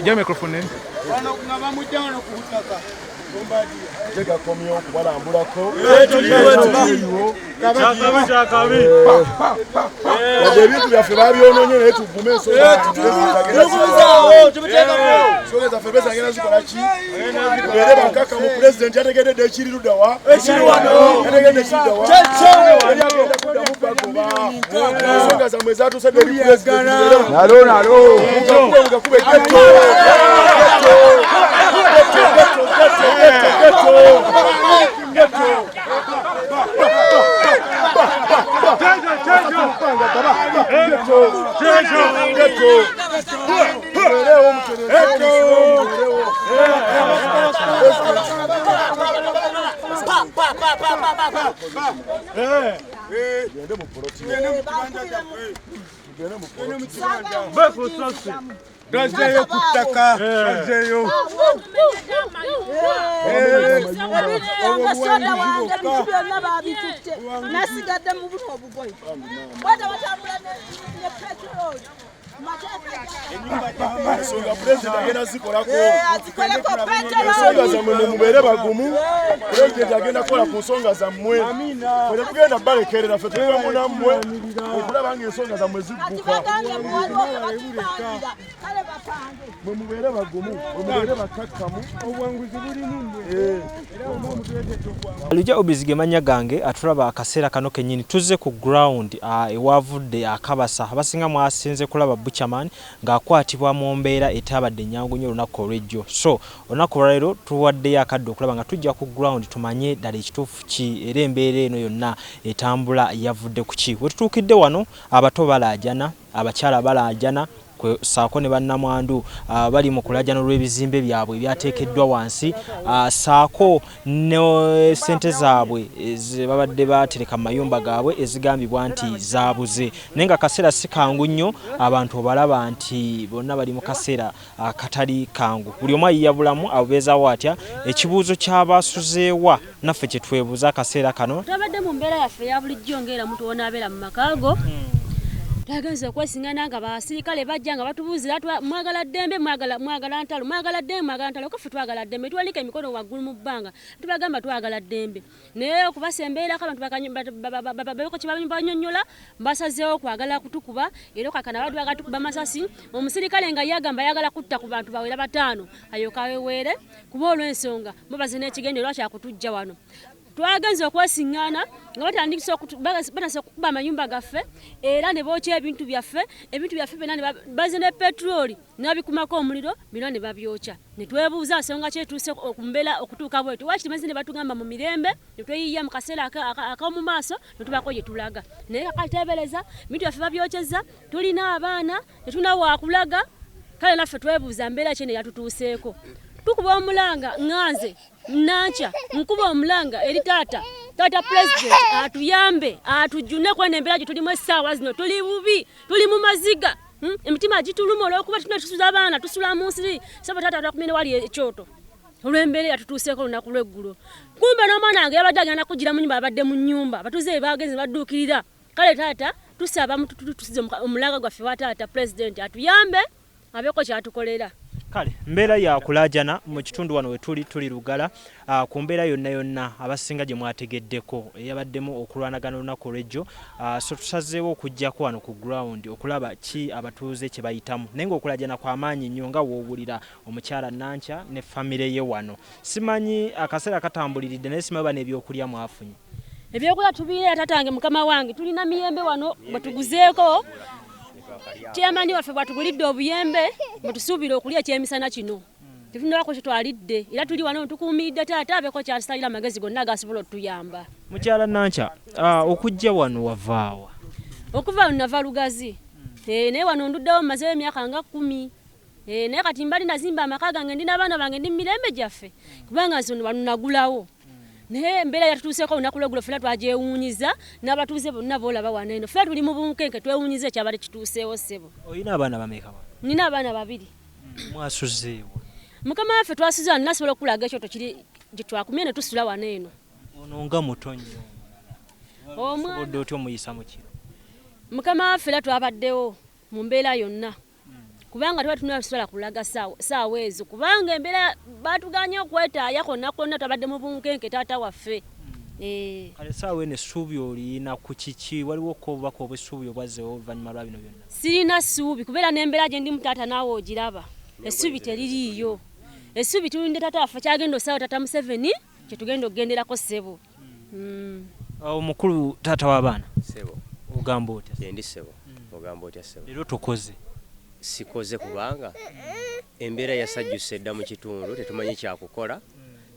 Dia microphone. Jega komyo kubalambulako ebintu byaffe babyononye naye tugume ensonga zaffe bezagenda zikola ki tubeere bakaka mu pulezidenti yategedde ekiriruddawa yategedde ekiridawa yagenda kuddamu bagoba ensonga zammwe ezatuusedde eri pulezidenti mugakube getto Gazeyo kutaka gazeyo nasigadde mu buno obugoyi bwata batambula ne petrol ensonga pulezidenti agenda zikolako ensonga zammwe mubeere bagumu pulezidenti agenda kukola ku nsonga zammwe ffe tetugenda balekerera ffe tuliwamu nammwe okulaba nga ensonga zammwe zigguka mwe mubeere bagumu mubeere bakakkamu obwanguzi bulimu Alija Obizige manya gange atulaba akaseera kano kenyini tuzze ku ground ewavudde akabasa abasinga mwasinze kulaba Buchaman ng'akwatibwa mu mbeera etabadde nyangu nnyo olunaku olw'ejjo. So olunaku olwaleero tuwaddeyo akadde okulaba nga tujja ku ground tumanye ddala ekituufu ki era embeera eno yonna etambula yavudde ku ki. We tutuukidde wano abato balaajana, abakyala balaajana saako ne bannamwandu bali mu kulajana olw'ebizimbe byabwe ebyateekeddwa wansi saako ne ssente zaabwe babadde batereka mu mayumba gaabwe ezigambibwa nti zaabuze naye nga kaseera si kangu nnyo abantu obalaba nti bonna bali mu kaseera katali kangu buli omu ayiya bulamu abubeezaawo atya ekibuuzo ky'abasuzeewa naffe kye twebuuza akaseera kano tabadde mu mbeera yaffe ya bulijjo ng'era muntu wonaabeera mu makaago Tagenze kwesingana nga basirikale bajja nga batubuuzira mwagala ddembe mwagala ntalo mwagala ddembe mwagala ntalo ko twagala ddembe twalika emikono waggulu mu bbanga tubagamba twagala ddembe naye okubasembeera abantu bakanyumba kibanyonyola basazeewo kwagala kutukuba era kakana baddu bagatukuba masasi omusirikale nga yagamba yagala kutta ku bantu bawera batano ayokaweweere kuba olw'ensonga mubaze n'ekigendererwa kyakutujja wano twagenze okwesingana nga batandikisa okukuba amayumba gaffe era ne bookya ebintu byaffe byonna baze ne petroli n'abikumako omuliro bino ne babyokya ne twebuuza nsonga kyetuuse okumbeera okutuuka bwetu wakiri mazzi ne batugamba mu mirembe ne tweyiya mu kaseera ak'omu maaso ne tubako gye tulaga naye kakaleteebereza ebintu byaffe babyokyeza tulina abaana tetuna waakulaga kale naffe twebuuza mbeera kyene yatutuuseeko tukuba omulanga nganze nancha nkuba omulanga eri tata president atuyambe atujune kwene embeera gye tulimu essaawa zino tuli bubi tuli mu maziga emitima gituluma olw'okuba tuna tusuza abaana tusula mu nsiri sabo tata atakumene wali ekyoto olw'embeera yatutuuseeko olunaku lw'eggulo kumbe n'omwana wange yabadde agenda kugira mu nyumba abadde mu nnyumba batuze bagenze badduukirira kale tata tusaba tusize omulanga gwaffe wa tata president atuyambe abeeko kyatukolera kale mbeera ya kulajana mu kitundu wano we tuli Lugala ku mbeera yonna abasinga gye mwategeddeko yabaddemu okulwanagana olunaku olw'ejjo so tusazeewo okujjako wano ku ground okulaba ki abatuuze kye bayitamu naye ng'okulajana kw'amaanyi nnyo nga woowulira omukyala Nancha ne famire ye wano simanyi akaseera katambuliridde naye simanyi bano ebyokulya mwafunye ebyokulya tubiina tatange mukama wange tulina miyembe wano batuguzeeko Chairman waffe bwatugulidde obuyembe mutusuubira okulya ekyemisana kino tufunako kye twalidde era tuli wano tukuumidde taata abeeko kyatusalira amagezi gonna agasobola otuyamba mukyala Nancha okujja wano wavaawa okuva wano nava Lugazi naye wano nduddewo mazeewo emyaka nga 10 naye kati mbali nazimba amaka gange ndina abaana bange ndi mirembe gyaffe kubanga nze wano nagulawo naye embeera yatutuuseeko olunaku lweggulo ffenna twagyewuunyiza n'abatuuze bonna boolaba wano eno ffenna tuli mu bunkenke twewuunyiza ekyabadde kituuseewo ssebo. Olina abaana bameka wano? Nina abaana 2. Mwasuzeewo? Mukama waffe twasuze wano nasobola okulaga ekyoto kiri gye twakumye ne tusula wano eno. Ono nga muto nnyo. Osobodde otya omuyisa mu kiro? Mukama waffe era twabaddewo mu mbeera yonna kubanga tuba tunasobola kulaga saawa ezo kubanga embeera batuganye okwetaaya konna konna twabadde mu bunkenke taata waffe. Kale saawa eno essuubi olina ku kiki? Waliwo obubaka obw'essuubi obwazzeewo oluvannyuma lwa bino byonna? Sirina ssuubi kubeera n'embeera gye ndi mu taata naawe ogiraba. Essuubi teririiyo. Essuubi tulinde taata waffe kyagenda osaawo taata Museveni kye tugenda okugenderako ssebo. Omukulu taata w'abaana? Ssebo. Ogamba otya? Ndi ssebo. Ogamba otya ssebo? Leero tokoze? Sikoze kubanga embeera yasajjusa edda mu kitundu tetumanyi kyakukola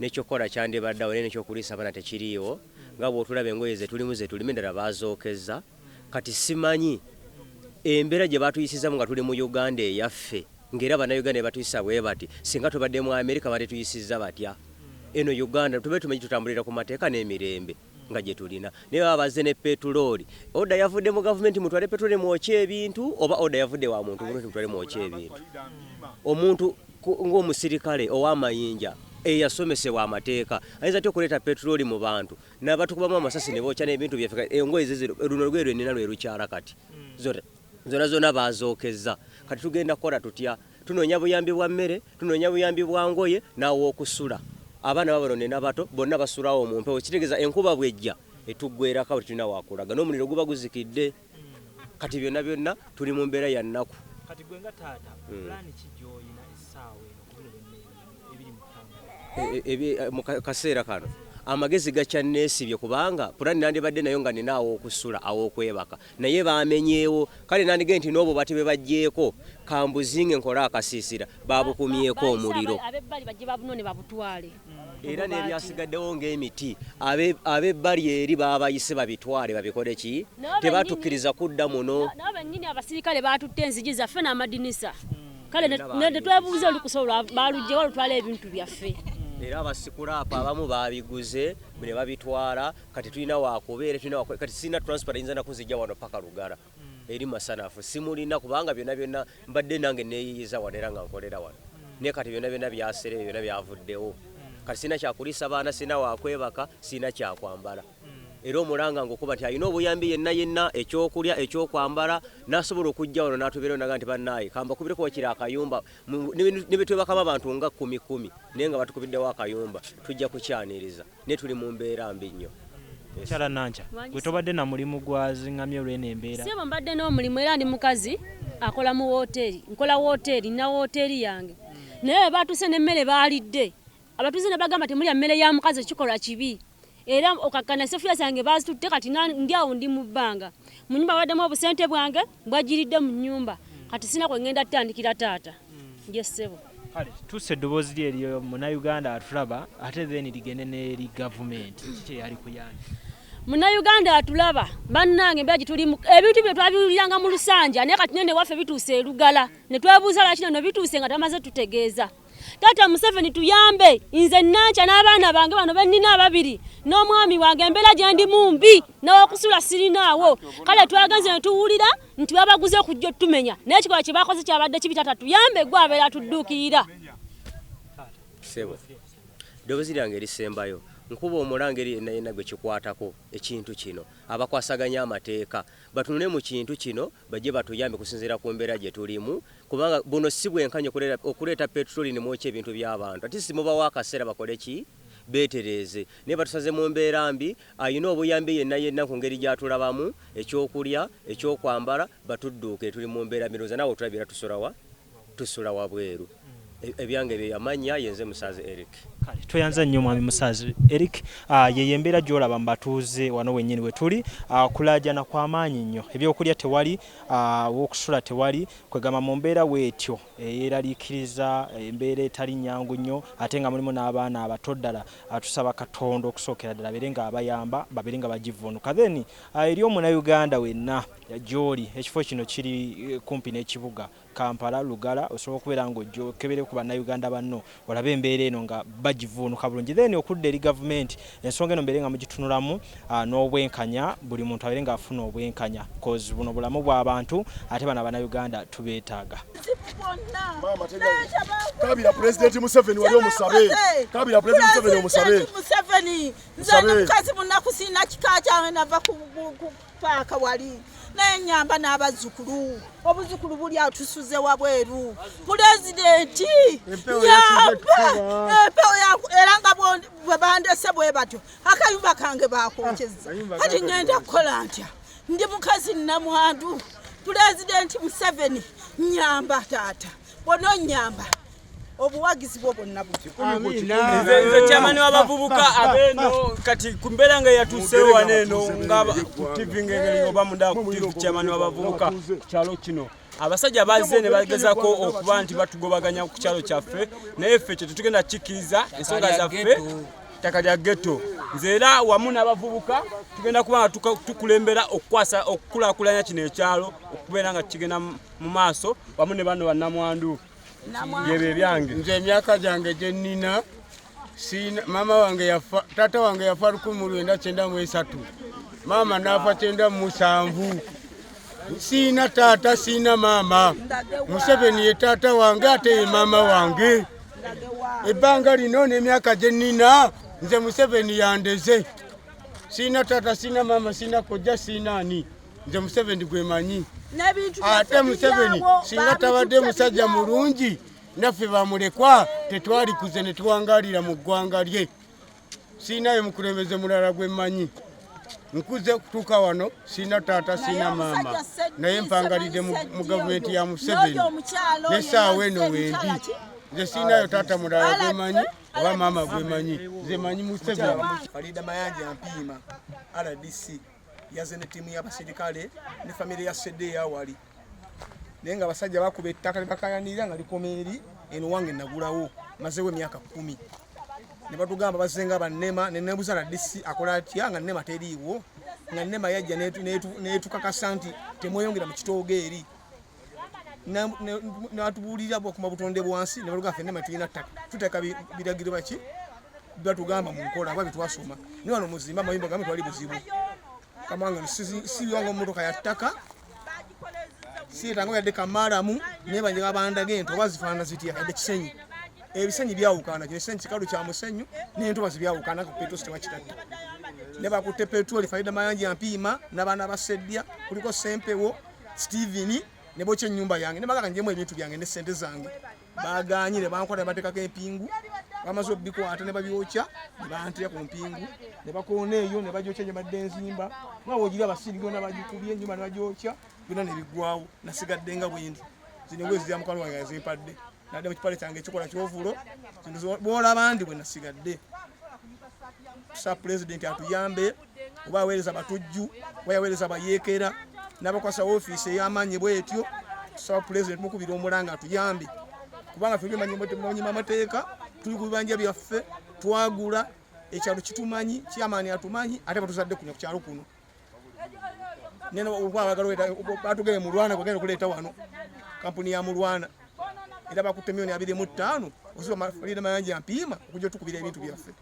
n'ekyokola kyandibaddawo naye n'ekyokuliisa abaana tekiriiwo nga bw'otulaba engoye ze tulimu ze tulime endala baazookezza kati simanyi embeera gye batuyisizamu nga tuli mu Uganda eyaffe ng'era bannayuganda batuyisa bwe bati singa tubadde mu Amerika batetuyisizza batya eno Uganda tube tumanyi tutambulira ku mateeka n'emirembe nga gye tulina naye baba bazze ne petulooli oda yavudde mu gavumenti mutwale petulooli mwokye ebintu oba oda yavudde wa muntu bulungi mutwale mwokye ebintu omuntu ng'omusirikale ow'amayinja eyasomesebwa amateeka ayinza atya okuleeta petulooli mu bantu n'abatukubamu amasasi ne bookya n'ebintu byaffe engoye ziziro luno lwe lwenina lwe lukyala kati zonna baazookezza kati tugenda kukola tutya tunoonya buyambi bwa mmere tunoonya buyambi bwa ngoye n'aw'okusula abaana babano n'abato bonna basulawo mu mpewo kitegeeza enkuba bwejja etuggwerako bwe tulina wakulaga n'omuliro guba guzikidde kati byonna byonna tuli mu mbeera ya nnaku. Kati gwe nga taata pulaani ki gy'olina essaawa eno ku bino byonna ebiri mu ttambula? Mu kaseera kano amagezi gakyanneesibye kubanga pulaani nandibadde nayo nga nina aw'okusula aw'okwebaka naye baamenyeewo kale nandigee nti n'obwo bati bwe bajjeeko kambuzinge nkole akasiisira babukumyeko omuliro abebbali bajje babunone babutwale era n'ebyasigaddewo ng'emiti abebbali eri babayise babitwale babikole ki tebatukkiriza kudda muno nabo bennyini abasirikale batutte enzigi zaffe n'amadinisa kale ne twebuuza oli kusobola balugjewo olutwala ebintu byaffe era abasikulaapa abamu babiguze ne babitwala kati tulina wakubeere kati sina transport yinza nakuzijja wano paka Lugala eri masanafu simulina kubanga byonna byonna mbadde nange neeyiyiza wano era nga nkolera wano naye kati byonna byonna byasereyo byonna byavuddewo kati sina kyakulisa baana sina wakwebaka sina kyakwambala era omulanga ng'okuba nti alina obuyambi yenna ekyokulya ekyokwambala n'asobola okujja wano n'atubeerayo naga nti bannaaye kamba kubireko wakiri akayumba ne betwebakamu abantu nga 10 naye nga batukubiddewo akayumba tujja kukyaniriza naye tuli mu mbeera mbi nnyo. Kyala Nanja gwe tobadde na mulimu gwazingamye olw'eno embeera? Sebo mbadde n'omulimu era ndi mukazi akola mu wooteri nkola wooteri nina wooteri yange naye batuse n'emmere baalidde abatuze ne bagamba temulya mmere ya mukazi kikolwa kibi era okakkana sefuya zange bazitutte kati ndi awo ndi mu bbanga mu nyumba baddemu obusente bwange bwagiridde mu nyumba kati sina kwe ngenda tutandikira taata nje ssebo. Kale tusse eddoboozi lye eriyo munnayuganda atulaba ate then ligende n'eri gavumenti kiki yali kuyanja? Munnayuganda atulaba bannange mbeera gitulimu ebintu bye twabiwuliranga mu Lusanja naye kati nene waffe bituuse e Lugala ne twebuuza lwaki nno bituuse nga tamaze tutegeeza. Taata Museveni tuyambe nze Nanca n'abaana bange bano bennina 2 n'omwami wange embeera gye ndi mumbi n'okusula sirinaawo kale twagenze ne tuwulira nti babaguze okujja otumenya naye ekikola kye bakoze kyabadde kibi taata tuyambe gwe abeera atudduukirira. Ssebo ddoboozi lyange erisembayo nkuba omulanga eri yenna gwe kikwatako ekintu kino abakwasaganya amateeka batunule mu kintu kino bajje batuyambe kusinziira ku mbeera gye tulimu kubanga buno si bwenkanya okuleeta petroli ne mwokya ebintu by'abantu ate si mubawo akaseera bakole ki beetereeze naye batusaze mu mbeera mbi ayina obuyambi yenna ku ngeri gy'atulabamu ekyokulya ekyokwambala batudduuke tuli mu mbeera mirowooza naawe otulabira tusula wabweru ebyange byamanya yenze Musaze Eric. Kale toyanza nnyo mwami Musaze Eric ye embeera gy'olaba mbatuuze wano wennyini we tuli kulaajana kw'amaanyi nnyo ebyokulya tewali w'okusula tewali kwegamba mu mbeera weetyo yeeraliikiriza embeera etali nnyangu nnyo ate nga mulimu n'abaana abato ddala tusaba Katonda okusookera ddala abeere nga abayamba babeere nga bagivvuunuka then eri omunnayuganda wenna gy'oli ekifo kino kiri kumpi n'ekibuga Kampala Lugala osobola okubeera ng'ojjo kebere ku bannayuganda banno olabe embeera eno nga bagivuunuka bulungi then okudda eri gavumenti ensonga eno mbeere nga mugitunulamu n'obwenkanya buli muntu abeere ng'afuna obwenkanya cause buno bulamu bw'abantu ate bano bannayuganda tubeetaaga. Kabira President Museveni wali omusabe. Kabira President Museveni omusabe. Museveni nze mukazi munaku sina kika kyange nava ku paaka wali n'enyamba n'abazzukulu obuzzukulu buli atusuze wabweru pulezidenti nyamba era nga bwe bandese bwe batyo akayumba kange bakokyeza kati ngenda kukola ntya ndi mukazi nnamwandu pulezidenti Museveni nyamba taata bono nyamba obuwagizi bwo bonna buti nze chamani w'abavubuka abeno kati kumbera nga yatuseewo waneeno nga ku TV ngengeri oba munda ku TV chamani w'abavubuka kyalo kino abasajja bazze ne bagezako okuba nti batugobaganya ku kyalo kyaffe naye ffe tetugenda kikiriza ensonga zaffe ttaka lya ghetto nze era wamu n'abavubuka tugenda kuba nga tukulembera okukwasa okukulaakulanya kino ekyalo okubeera nga kigenda mu maaso wamu ne bano bannamwandu yebe byange nze emyaka gyange gye nnina mama wange yafa tata wange yafa 1993 mama n'afa 97 siina taata siina mama Museveni ye taata wange ate ye mama wange ebbanga lino n'emyaka gye nnina nze Museveni yandeze siina taata siina mama siina kojja siina ani nze Museveni gwe manyi ate Museveni singa tabadde musajja mulungi naffe bamulekwa tetwalikuze ne tuwangalira mu ggwanga lye siinayo mukulembeze mulala gwe mmanyi nkuze kutuuka wano siina taata siina maama naye mpangalidde mu gavumenti ya Museveni n'essaawa eno wendi nze siinayo taata mulala gwe manyi oba maama gwe manyi nze manyi Museveni. Farida Mayanja Mpiima RDC yaze ne tiimu y'abasirikale ne famire ya Sede yawali naye nga abasajja bakuba ettaka libakayanirira nga likomeri eno wange nagulawo mazeewo emyaka 10 ne batugamba bazenga bannema ne nebuza na DC akola atya nga nnema teriiwo nga nnema yajja netukakasa nti temweyongera mu kitooge eri n'atubuulira ku mabutonde bwansi ne baluga ffe nnema tulina ttaka tuteeka biragiro baki batugamba mu nkola bwe twasoma ne wano muzimba amayimba gamwe twali buzibu kamanga si wango mmotoka ya ttaka si tango yadde kamaramu ne banje babandage ento bazifaana zitya yadde kisenyi ebisenyi byawukana kisenyi kikalu kya musenyu n'ento bazibyawukana ku petrol station wakitatta ne bakutte petrol Farida Mayanja Mpiima n'abaana basedya kuliko Sempewo Steven ne boche nyumba yange ne bagaka njemu ebintu byange ne sente zange baganyire bankola batekako empingu bamaze obikwata ne babyocha ne bantya ku mpingu ne bakona eyo ne bagyocha nye badde enzimba ngawo ogira abasirigo n'abagikubye nyumba ne bagyocha bino ne bigwawo nasigadde nga bwendi zino wezi ya mukalo wange zimpadde nadde mu kipale kyange kikola kyovulo zino bola abandi bwe nasigadde sa president atuyambe oba aweereza batujju wayaweereza abayeekera n'abakwasa ofiisi ey'amaanyi bwetyo sa president mukubira omulanga atuyambe kubanga ffe bimanyi amateeka tuli ku bibanja byaffe twagula ekyalo kitumanyi kyamaani atumanyi ate batuzadde kunya ku kyalo kuno neno okwabagala batugere mu Lwana kwagenda kuleeta wano kampuni ya Mulwana era bakutte $225 oziba Farida Mayanja Mpiima okujja tukubira ebintu byaffe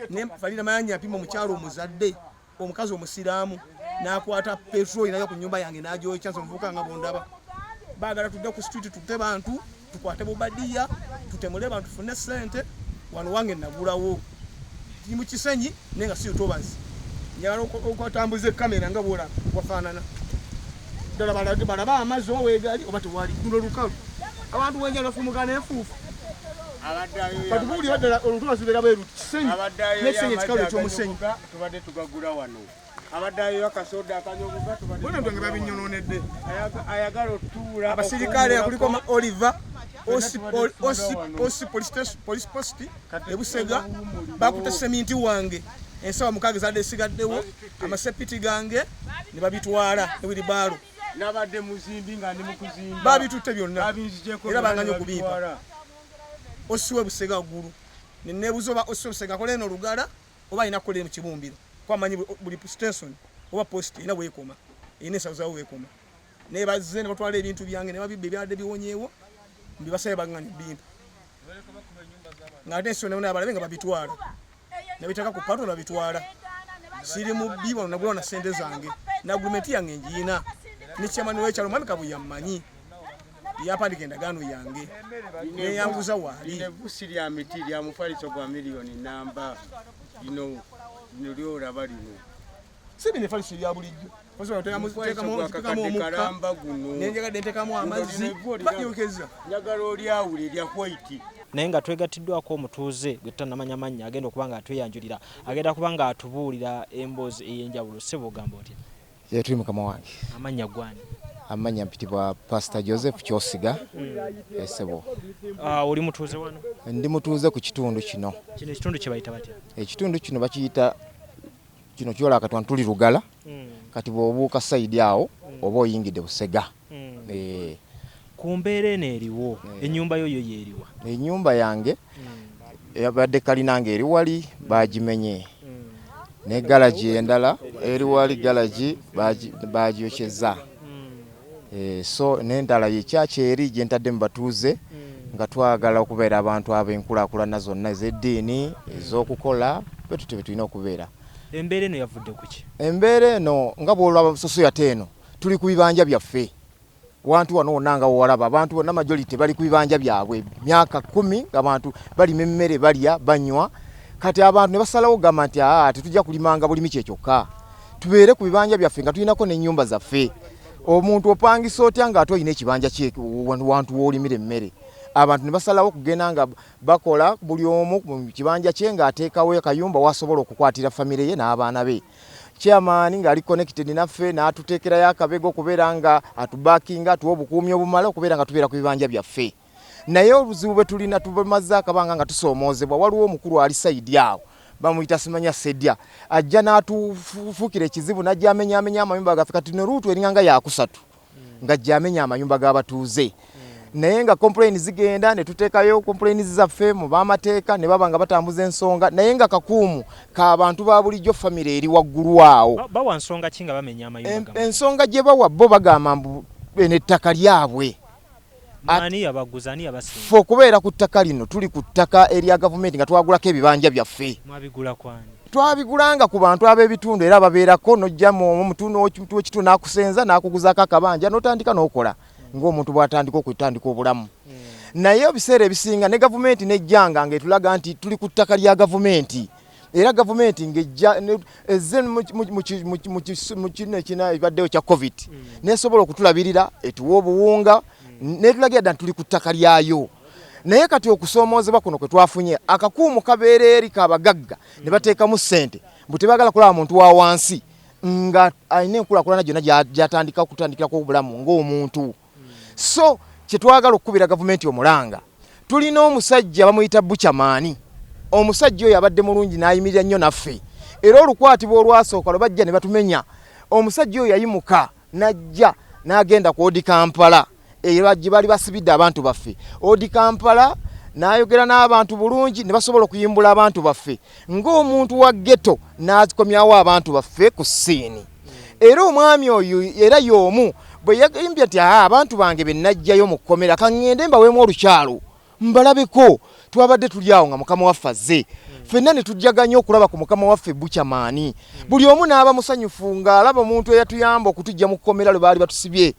ne Farida Mayanja Mpiima omukyalo omuzadde omukazi omusiraamu n'akwata petrol nayo ku nyumba yange n'agyocha nsomuvuka nga bondaba bagala tudde ku street tutte bantu tukwate bubadiya tutemule bantu tufune sente wano wange nagulawo ndi mu kisenyi nenga si utobazi nyalo okutambuza kamera nga bola wafanana dala balaba amazi owegali obatu wali kuno lukalu abantu wenja nafumukana efufu abaddayo batubuli badala olutubasibera bweru kisenyi nekisenyi ekikalu ekyomusenyi tubadde tugagula wano abaddayo akasoda akanyobuga tubadde bona ntonge babinyononedde ayagala otuula abasirikale kuliko Oliver police post ebusega bakutte seminti wange ensawa mukage zadde sigaddewo amasepiti gange ne babitwala ebiribalo nabadde muzimbi nga ndi mukuzimba babitutte byonna era banganya okubiipa osiwe busega gulu nenebuzo ba osiwe busega kola eno Lugala oba ina kola mu Kibumbiro kwamanyi buli station oba post ina bwekoma ine sazawo wekoma ne bazze ne batwala ebintu byange ne babibbe byadde biwonyeewo mbibasaye bangani bintu ngate sone na balabe nga babitwala ne bitaka ku pato na bitwala siri mu bibo na gulona sente zange na agreement yange njina ni chairman w'ekyalo mwami Kabuya mmanyi yapandika endagaano yange ne yanguza wali ne busiri ya miti ya mufaliso gwa milioni namba lino lyo balino sibi ne faliso ya bulijjo koso nateka mu karamba guno nenjaga dentekamu amazzi bayokeza njagala olyawule lya white naye nga twegatiddwako omutuuze gwe tutanamanya mannya agenda okuba nga atweyanjulira agenda kuba nga atubuulira emboozi ey'enjawulo sebo ogamba otya yetuli mukama wange amannya gwani amanya mpitibwa Pastor Joseph Kyosiga esebo oli mutuuze wano ndi mutuuze ku kitundu kino ekitundu kye bayita batya ekitundu kino bakiyita kino kyola akatwana tuli Lugala kati bw'obuuka sayidi awo oba oyingidde Busega ku mbeera eno eriwo ennyumba yo yeeriwa ennyumba yange yabadde kalinange eri wali bagimenye ne galaji endala eri wali galaji bagyokyeza so n'endala yekyaki eri gye ntadde mu batuuze nga twagala okubeera abantu ab'enkulaakulana zonna ez'eddiini ez'okukola bwe tulina okubeera. Embeera eno yavudde ku ki? Embeera eno nga bw'olaba society eno tuli ku bibanja byaffe. Wantu wano onanga walaba abantu bonna majority bali ku bibanja byabwe myaka 10 abantu bali mmere balya banywa kati abantu ne basalawo gamba nti tetujja kulimanga bulimi kyekyoka tubeere ku bibanja byaffe nga tulinako n'ennyumba zaffe. Omuntu opangisa otya nga atoyina ekibanja kye wantu wolimire emmere abantu ne basalawo kugenda nga bakola buli omu mu kibanja kye nga ateekawo akayumba wasobola okukwatira famire ye n'abaana be. Chairman nga ali connected naffe n'atuteekerayo akabego okubeera nga atubakinga tuwa obukuumi obumala okubeera nga tubeera ku bibanja byaffe. Naye obuzibu bwe tulina tumaze akabanga nga tusoomoozebwa waliwo omukulu ali sayidi awo bamuyita simanya Sedya ajja n'atufuukira ekizibu n'ajja amenya amayumba gaffe kati ne ruutu eringanga yakusatu nga ajja amenya amayumba g'abatuuze. Naye nga complain zigenda ne tuteekayo complain zaffe mu bamateeka ne baba nga batambuza ensonga naye nga kakuumu ka abantu ba bulijjo family eri waggulu awo bawa nsonga kinga bamenya amayumba ensonga gye bawa bo bagamba mbu ettaka lyabwe ani yabaguzani yabasinga fo kubeera ku ttaka lino tuli ku ttaka erya government nga twagulako ebibanja byaffe mwabigula kwani twabigulanga ku bantu ab'ebitundu era babeerako nojjamu omutundu w'ekitundu n'akusenza n'akuguzaako akabanja n'otandika n'okola ng'omuntu bw'atandika okutandika obulamu. Naye ebiseera ebisinga ne gavumenti nejjanga ng'etulaga nti tuli ku ttaka lya gavumenti era gavumenti ng'ejja ezze mu kino ekina ebaddewo kya covid nesobola okutulabirira etuwa obuwunga netulagira ddala tuli ku ttaka lyayo. Naye kati okusoomoozebwa kuno kwe twafunye akakuumu kabeera eri kabagagga ne bateekamu ssente mbu tebaagala kulaba muntu wa wansi nga alina enkulaakulana gyonna gy'atandika okutandikirako obulamu ng'omuntu. So kyetwagala okukubira gavumenti omulanga tulina omusajja bamuyita Buchamani. Omusajja oyo abadde mulungi n'ayimirira nnyo naffe era olukwatibwa olwasooka lwe bajja ne batumenya omusajja oyo yayimuka n'ajja n'agenda ku Odi Kampala era gye bali basibidde abantu baffe. Odi Kampala n'ayogera n'abantu bulungi ne basobola okuyimbula abantu baffe ng'omuntu wa ghetto n'azikomyawo abantu baffe ku ssiini. Era omwami oyo era y'omu bwe yagimbye ati abantu bange be najjayo mu kkomera kaŋŋende mbaweemu olukyalo mbalabeko twabadde tuli awo nga mukama waffe azze ffenna ne tujjaganya okulaba ku mukama waffe Buchamani. Buli omu n'aba musanyufu ng'alaba omuntu eyatuyamba okutujja mu kkomera lwe baali batusibye.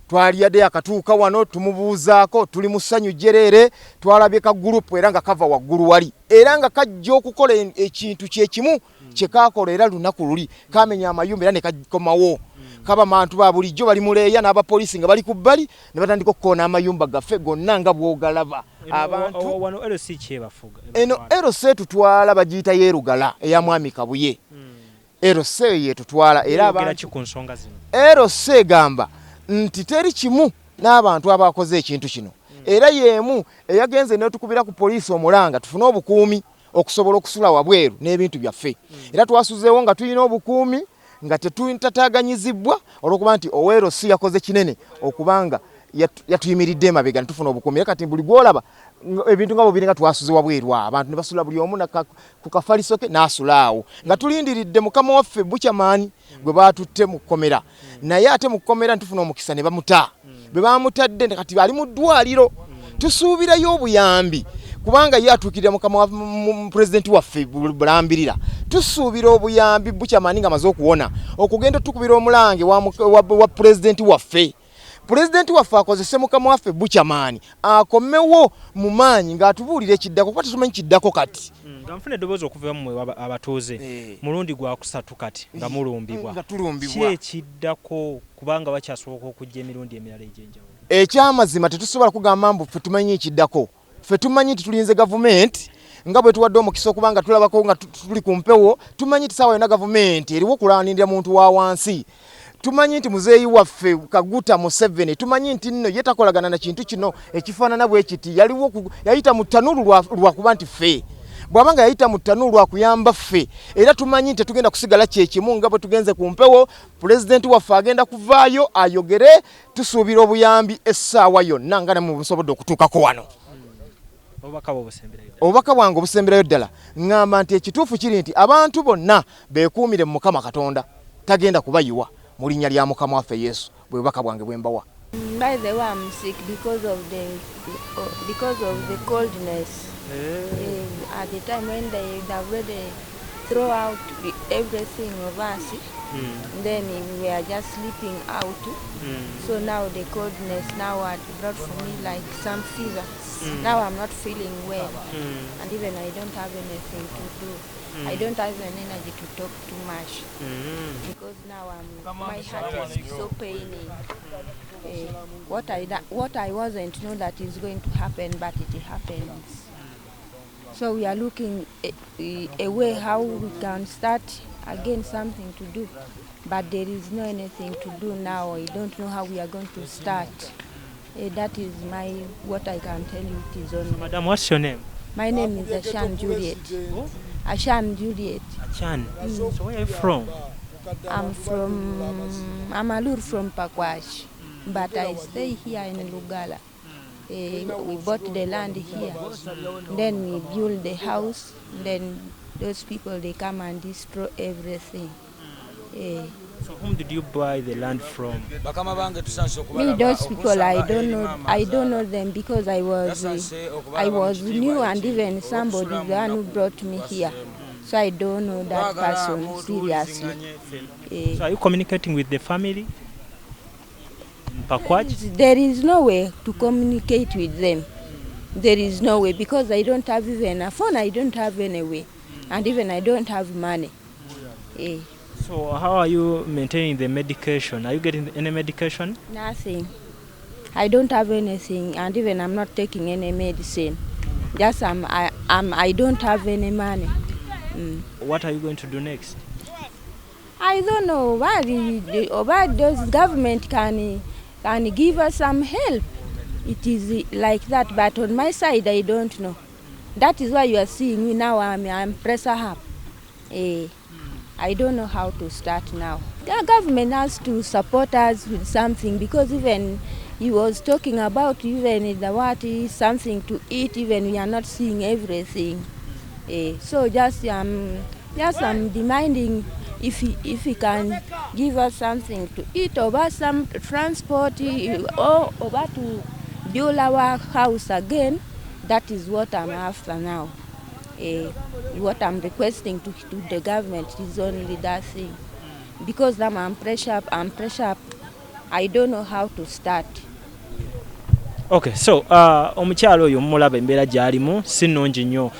Twaliyadde akatuuka wano tumubuuzaako tuli mu ssanyu jjereere twalabye ka gurupu era nga kava waggulu wali era nga kajja okukola ekintu kyekimu kye kaakola era lunaku luli kamenya amayumba era ne kakomawo kaba bantu ba bulijjo bali muleeya n'abapoliisi nga bali ku bbali ne batandika okukoona amayumba gaffe gonna nga bw'ogalaba abantu wano LC kyebafuga eno LC tutwala bagiyita yeerugala eya mwami Kabuye LC yetutwala era abantu ku nsonga zino LC gamba nti teri kimu n'abantu abakoze ekintu kino era yemu eyagenze n'otukubira ku poliisi omulanga tufune obukuumi okusobola okusula wabweru n'ebintu byaffe era twasuzeewo nga tulina obukuumi nga tetutataganyizibwa olwokuba nti Owero si yakoze kinene okubanga yatuyimiridde emabega tufuna obukuumi kati buli gwolaba ebintu nga bobiri nga twasuze wabweru abantu ne basula buli omu ku kafaliso ke n'asulaawo nga tulindiridde mukama waffe Buchaman gwe baatutte mu kkomera naye ate mu kkomera ntufuna omukisa ne bamuta bwe bamutadde kati ali mu ddwaliro tusuubirayo obuyambi kubanga ye atuukirira mukama wa pulezidenti waffe bulambirira tusuubira obuyambi Buchaman nga amaze okuwona okugenda tukubira omulange wa pulezidenti waffe akozese mukama waffe Buchaman akomewo mu maanyi ng'atubuulira ekiddako kuba tetumanyi kiddako kati nga nfuna eddoboozi okuva mmwe abatuuze mulundi gwa kusatu kati nga mulumbibwa ki ekiddako kubanga bakyasoboka okujja emirundi emirala egy'enjawulo ekyamazima tetusobola kugamba mbu ffe tumanyi ekiddako ffe tumanyi nti tulinze gavumenti nga bwe tuwadde omukisa okubanga tulabako nga tuli ku mpewo tumanyi nti saawa yonna gavumenti eriwo okulanirira muntu wa wansi tumanyi nti muzeeyi waffe Kaguta Museveni tumanyi nti nno ye takolagana na kintu kino ekifaanana bwe kiti yayita mu ttanulu lwakuba nti ffe bw'abanga yayita mu ttanulu lwakuyamba ffe era tumanyi nti tugenda kusigala kyekimu nga bwe tugenze ku mpewo pulezidenti waffe agenda kuvaayo ayogere tusuubira obuyambi essaawa yonna nga ne mu busobodde okutuukako wano obubaka bwange obusemberayo ddala ŋŋamba nti ekituufu kiri nti abantu bonna beekuumire mu Mukama Katonda tagenda kubayiwa mu linnya lya mukama waffe Yesu bwe bubaka bwange bwe mbawa. By the way, I'm sick because of the coldness. At the time when they already throw out everything of us, then we are just sleeping out. So now the coldness now had brought for me like some fever. Now I'm not feeling well, and even I don't have anything to do. I don't have an energy to talk too much because now my heart is so paining. What I wasn't know that is going to happen, but it happens. So we are looking a way how we can start again something to do, but there is no anything to do now. I don't know how we are going to start. That is what I can tell you. It is only. Madam, what's your name? My name is Ashan Juliet. Ashan Juliet. Ashan. So where are you from? I'm from Amalur from Pakwash, but I stay here in Lugala. We bought the land here, then we build the house, then those people they come and destroy everything. So whom did you buy the land from? Me, those people I don't know them because I was new, and even somebody the one who brought me here. So I don't know that person seriously. So are you communicating with the family? There is no way to communicate with them. There is no way because I don't have even a phone. I don't have any way, and even I don't have money. So how are you maintaining the medication? Are you getting any medication? Nothing. I don't have anything, and even I'm not taking any medicine. Just I don't have any money. What are you going to do next? I don't know. What those government can give us some help. It is like that, but on my side I don't know. That is why you are seeing me now. I'm pressure up. I don't know how to start now. The government has to support us with something because even he was talking about even the what is something to eat. Even we are not seeing everything. So just I'm demanding if he can give us something to eat, or some transport, or to build our house again. That is what I'm after now. What I'm requesting to the government is only that thing. Because I'm pressure up. I don't know how to start. Okay, so omukyalo oyo mulaba embeera gy'alimu si nnungi nnyo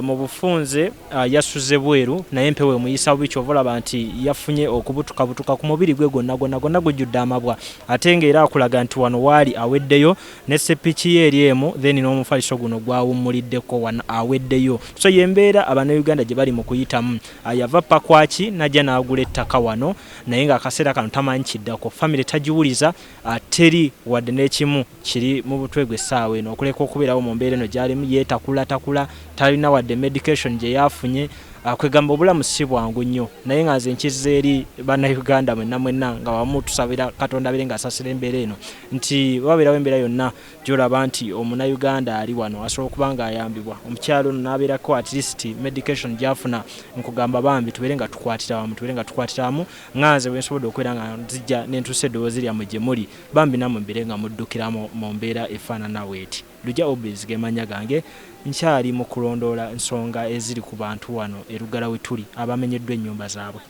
mu bufunze yasuze bweru naye empewo emuyisa bubi kyova olaba nti yafunye okubutukabutuka ku mubiri gwe gonna gujjudde amabwa ate ng'era akulaga nti wano waali aweddeyo ne seppiki ye eri emu then n'omufaliso guno gwawummuliddeko wano aweddeyo so y'embeera Abannayuganda gye bali mu kuyitamu yava Pakwaki najja n'agula ettaka wano naye ng'akaseera kano tamanyi kiddako famire tagiwuliza teri wadde n'ekimu kiri mu butwe gwe essaawa eno okuleka okubeerawo mu mbeera eno gy'alimu yeetakula talina wadde medication gye yafunye kwegamba obulamu si bwangu nnyo naye nga nze nkizza eri bannayuganda mwenna nga wamu tusabira Katonda abeere ng'asasira embeera eno nti wabeerawo embeera yonna gy'olaba nti omunnayuganda ali wano asobola okuba ng'ayambibwa omukyalo ono n'abeerako at least medication gy'afuna nkugamba bambi tubeere nga tukwatira wamu nga nze bwe nsobodde okubeera nga nzijja n'entuusa eddoboozi lyammwe gye muli bambi nammwe mbeere nga muddukiramu mu mbeera efaanana bw'eti. Lujja Obez ge mannya gange nkyali mu kulondoola ensonga eziri ku bantu wano erugala we tuli abamenyeddwa ennyumba zaabwe.